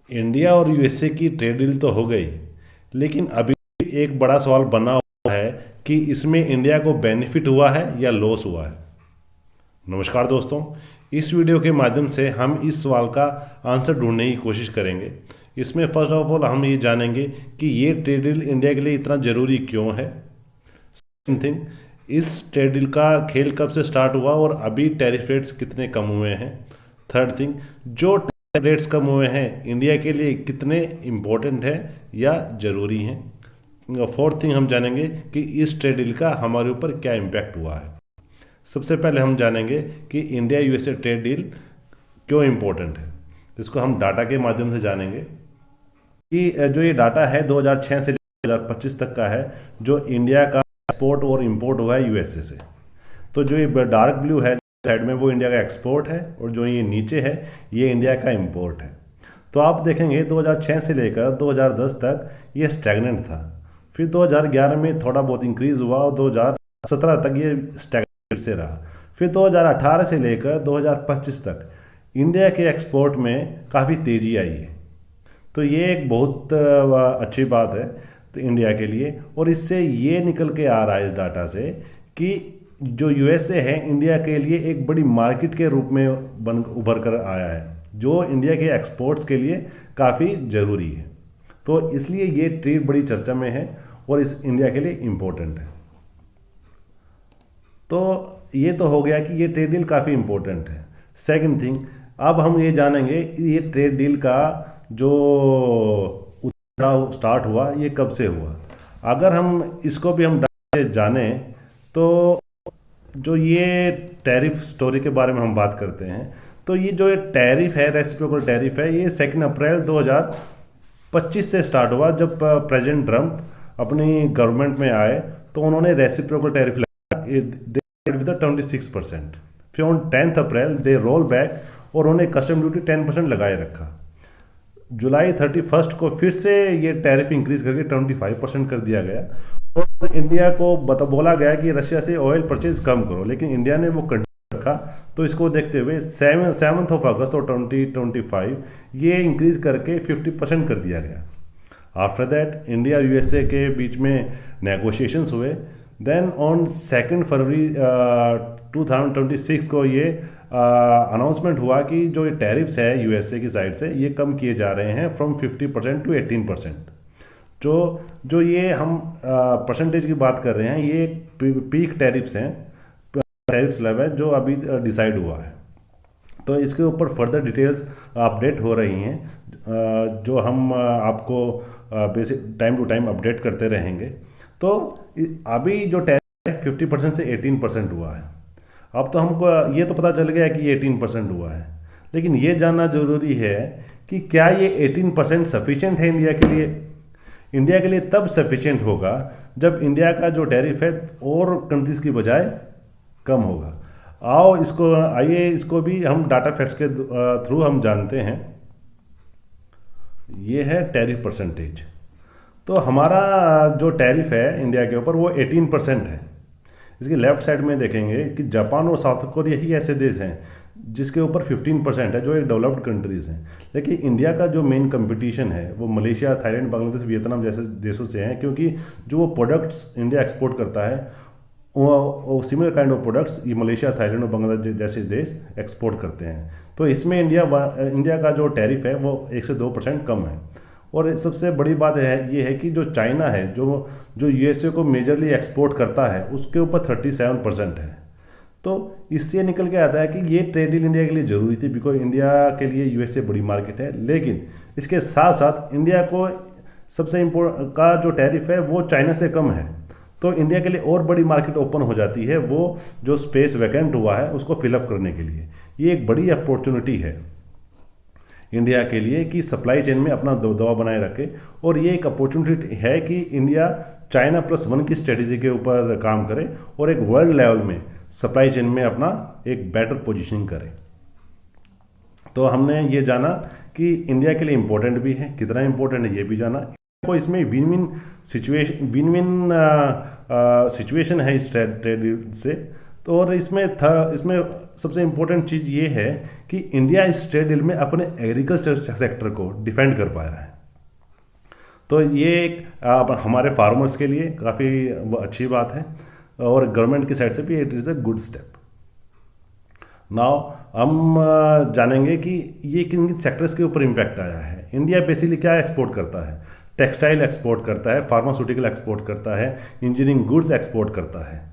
India और USA की trade deal तो हो गई, लेकिन अभी एक बड़ा सवाल बना हुआ है कि इसमें इंडिया को बेनिफिट हुआ है या लॉस हुआ है। नमस्कार दोस्तों, इस वीडियो के माध्यम से हम इस सवाल का आंसर ढूंढने की कोशिश करेंगे। इसमें फर्स्ट ऑफ ऑल हम ये जानेंगे कि ये ट्रेड डील इंडिया के लिए इतना ज़रूरी क्यों है। सेकंड थिंग, इस ट्रेड डील का खेल कब से स्टार्ट हुआ और अभी टैरिफ रेट्स कितने कम हुए हैं। थर्ड थिंग, जो टैरिफ रेट्स कम हुए हैं इंडिया के लिए कितने इम्पोर्टेंट है या ज़रूरी हैं। फोर्थ थिंग, हम जानेंगे कि इस ट्रेड डील का हमारे ऊपर क्या इम्पैक्ट हुआ है। सबसे पहले हम जानेंगे कि इंडिया यूएसए ट्रेड डील क्यों इम्पोर्टेंट है। इसको हम डाटा के माध्यम से जानेंगे कि जो ये डाटा है 2006 से 2025 तक का है, जो इंडिया का एक्सपोर्ट और इंपोर्ट हुआ है यूएसए से। तो जो ये डार्क ब्लू है साइड में वो इंडिया का एक्सपोर्ट है और जो ये नीचे है ये इंडिया का इंपोर्ट है। तो आप देखेंगे 2006 से लेकर 2010 तक ये स्टैग्नेंट था, फिर 2011 में थोड़ा बहुत इंक्रीज हुआ और 2017 तक ये स्टैग्नेंट से रहा, फिर 2018 से लेकर 2025 तक इंडिया के एक्सपोर्ट में काफ़ी तेज़ी आई है। तो ये एक बहुत अच्छी बात है तो इंडिया के लिए, और इससे ये निकल के आ रहा है इस डाटा से कि जो यूएसए है इंडिया के लिए एक बड़ी मार्केट के रूप में बन उभर कर आया है, जो इंडिया के एक्सपोर्ट्स के लिए काफ़ी ज़रूरी है। तो इसलिए ये ट्रेड बड़ी चर्चा में है और इस इंडिया के लिए इम्पोर्टेंट है। तो ये तो हो गया कि ये ट्रेड डील काफ़ी इम्पोर्टेंट है। सेकंड थिंग, अब हम ये जानेंगे कि ये ट्रेड डील का जो उतार स्टार्ट हुआ ये कब से हुआ। अगर हम इसको भी हम जाने तो जो ये टैरिफ स्टोरी के बारे में हम बात करते हैं, तो ये जो टैरिफ है, रेसिप्रोकल टैरिफ है, ये 2 अप्रैल 2025 से स्टार्ट हुआ। जब प्रेसिडेंट ट्रंप अपनी गवर्नमेंट में आए तो उन्होंने रेसिप्रोकल टैरिफ लगाया विद 26%। फिर on 10 April they roll back और उन्होंने कस्टम ड्यूटी 10% लगाए रखा। जुलाई 31 को फिर से ये टैरिफ इंक्रीज करके 25% कर दिया गया और इंडिया को बोला गया कि रशिया से ऑयल परचेज कम करो, लेकिन इंडिया ने वो कंटिन्यू रखा। तो इसको देखते हुए 7 अगस्त और 2025 ये इंक्रीज करके 50% कर दिया गया। आफ्टर दैट इंडिया यूएसए के बीच में नेगोशिएशंस हुए। देन ऑन 2 फरवरी 2026 को ये अनाउंसमेंट हुआ कि जो ये टैरिफ्स है यूएसए की साइड से ये कम किए जा रहे हैं फ्रॉम 50% टू 18%। जो जो ये हम परसेंटेज की बात कर रहे हैं ये पीक टैरिफ्स हैं, टैरिफ स्लैब है जो अभी डिसाइड हुआ है। तो इसके ऊपर फर्दर डिटेल्स अपडेट हो रही हैं, जो हम आपको basic time to time update करते रहेंगे। तो अभी जो टैरिफ है 50% से 18% हुआ है। अब तो हमको ये तो पता चल गया कि ये 18% हुआ है, लेकिन ये जानना ज़रूरी है कि क्या ये 18% सफिशिएंट है इंडिया के लिए। इंडिया के लिए तब सफिशिएंट होगा जब इंडिया का जो टैरिफ है और कंट्रीज़ की बजाय कम होगा। आइए इसको भी हम डाटा फैक्ट्स के थ्रू हम जानते हैं। ये है टैरिफ परसेंटेज। तो हमारा जो टैरिफ है इंडिया के ऊपर वो 18% है। इसके लेफ्ट साइड में देखेंगे कि जापान और साउथ कोरिया ही ऐसे देश हैं जिसके ऊपर 15% है, जो एक डेवलप्ड कंट्रीज़ हैं। लेकिन इंडिया का जो मेन कंपटीशन है वो मलेशिया, थाईलैंड, बांग्लादेश, वियतनाम जैसे देशों से हैं, क्योंकि जो वो प्रोडक्ट्स इंडिया एक्सपोर्ट करता है वो सिमिलर काइंड ऑफ प्रोडक्ट्स ये मलेशिया, थाईलैंड और बांग्लादेश जैसे देश एक्सपोर्ट करते हैं। तो इसमें इंडिया का जो टैरिफ है वो 1 से 2% कम है। और सबसे बड़ी बात ये है कि जो चाइना है, जो जो यूएसए को मेजरली एक्सपोर्ट करता है, उसके ऊपर 37% है। तो इससे निकल के आता है कि ये ट्रेड डील इंडिया के लिए ज़रूरी थी, बिकॉज इंडिया के लिए यूएसए बड़ी मार्केट है। लेकिन इसके साथ साथ इंडिया को सबसे इम्पोर्टेंट का जो टैरिफ है वो चाइना से कम है। तो इंडिया के लिए और बड़ी मार्केट ओपन हो जाती है, वो जो स्पेस वैकेंट हुआ है उसको फिलअप करने के लिए। ये एक बड़ी अपॉर्चुनिटी है इंडिया के लिए कि सप्लाई चेन में अपना दबदबा बनाए रखे। और ये एक अपॉर्चुनिटी है कि इंडिया चाइना +1 की स्ट्रेटजी के ऊपर काम करे और एक वर्ल्ड लेवल में सप्लाई चेन में अपना एक बेटर पोजीशनिंग करे। तो हमने ये जाना कि इंडिया के लिए इम्पोर्टेंट भी है, कितना इम्पोर्टेंट है ये भी जाना। को इसमें विन विन सिचुएशन है इस ट्रेड से। तो और इसमें सबसे इम्पोर्टेंट चीज़ ये है कि इंडिया इस ट्रेड डील में अपने एग्रीकल्चर सेक्टर को डिफेंड कर पाया है। तो ये एक हमारे फार्मर्स के लिए काफ़ी अच्छी बात है, और गवर्नमेंट की साइड से भी it is a good step. Now हम जानेंगे कि ये किन किन सेक्टर्स के ऊपर इम्पैक्ट आया है। इंडिया बेसिकली क्या एक्सपोर्ट करता है? टेक्सटाइल एक्सपोर्ट करता है, फार्मास्यूटिकल एक्सपोर्ट करता है, इंजीनियरिंग गुड्स एक्सपोर्ट करता है,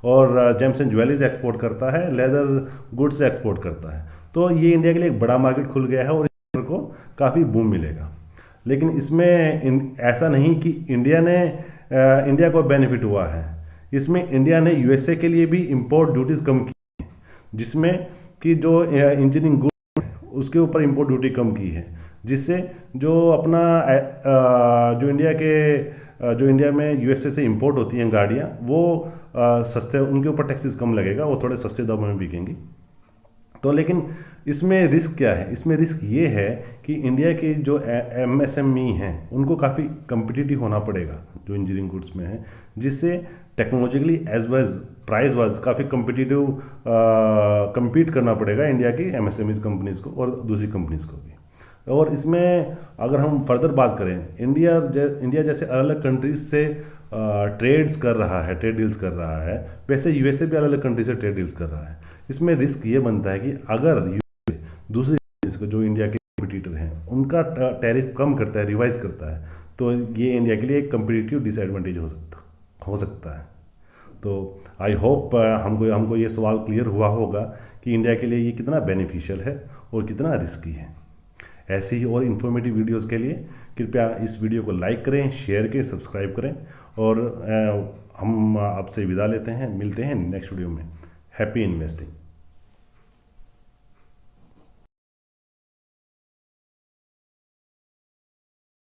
और जेम्स एंड ज्वेलरीज एक्सपोर्ट करता है, लेदर गुड्स एक्सपोर्ट करता है। तो ये इंडिया के लिए एक बड़ा मार्केट खुल गया है और इस सेक्टर को काफ़ी बूम मिलेगा। लेकिन इसमें ऐसा नहीं कि इंडिया को बेनिफिट हुआ है। इसमें इंडिया ने यूएसए के लिए भी इंपोर्ट ड्यूटीज़ कम की, जिसमें कि जो इंजीनियरिंग गुड उसके ऊपर इंपोर्ट ड्यूटी कम की है, जिससे जो अपना जो इंडिया में यूएसए से इंपोर्ट होती हैं गाड़ियाँ, वो सस्ते, उनके ऊपर टैक्सेस कम लगेगा, वो थोड़े सस्ते दामों में बिकेंगी। तो लेकिन इसमें रिस्क क्या है? इसमें रिस्क ये है कि इंडिया के जो एमएसएमई हैं उनको काफ़ी कम्पिटिटिव होना पड़ेगा जो इंजीनियरिंग गुड्स में है, जिससे technologically as wage price wise competitive कम्पिटिटिव compete करना पड़ेगा इंडिया की एमएसएमई कंपनीज़ को और दूसरी कंपनीज़ को भी। और इसमें अगर हम फर्दर बात करें, इंडिया जैसे अलग अलग कंट्रीज से ट्रेड डील्स कर रहा है, वैसे यूएसए भी अलग अलग कंट्री से ट्रेड डील्स कर रहा है। इसमें रिस्क ये बनता है कि अगर यूएसए दूसरी कंट्रीज को, जो इंडिया के कॉम्पिटिटर हैं, उनका टैरिफ कम करता है, रिवाइज करता है, तो ये इंडिया के लिए एक कम्पिटिटिव डिसएडवांटेज हो सकता है। तो आई होप हमको ये सवाल क्लियर हुआ होगा कि इंडिया के लिए ये कितना बेनिफिशियल है और कितना रिस्की है। ऐसी ही और इन्फॉर्मेटिव वीडियोस के लिए कृपया इस वीडियो को लाइक करें, शेयर करें, सब्सक्राइब करें, और हम आपसे विदा लेते हैं। मिलते हैं नेक्स्ट वीडियो में। Happy investing.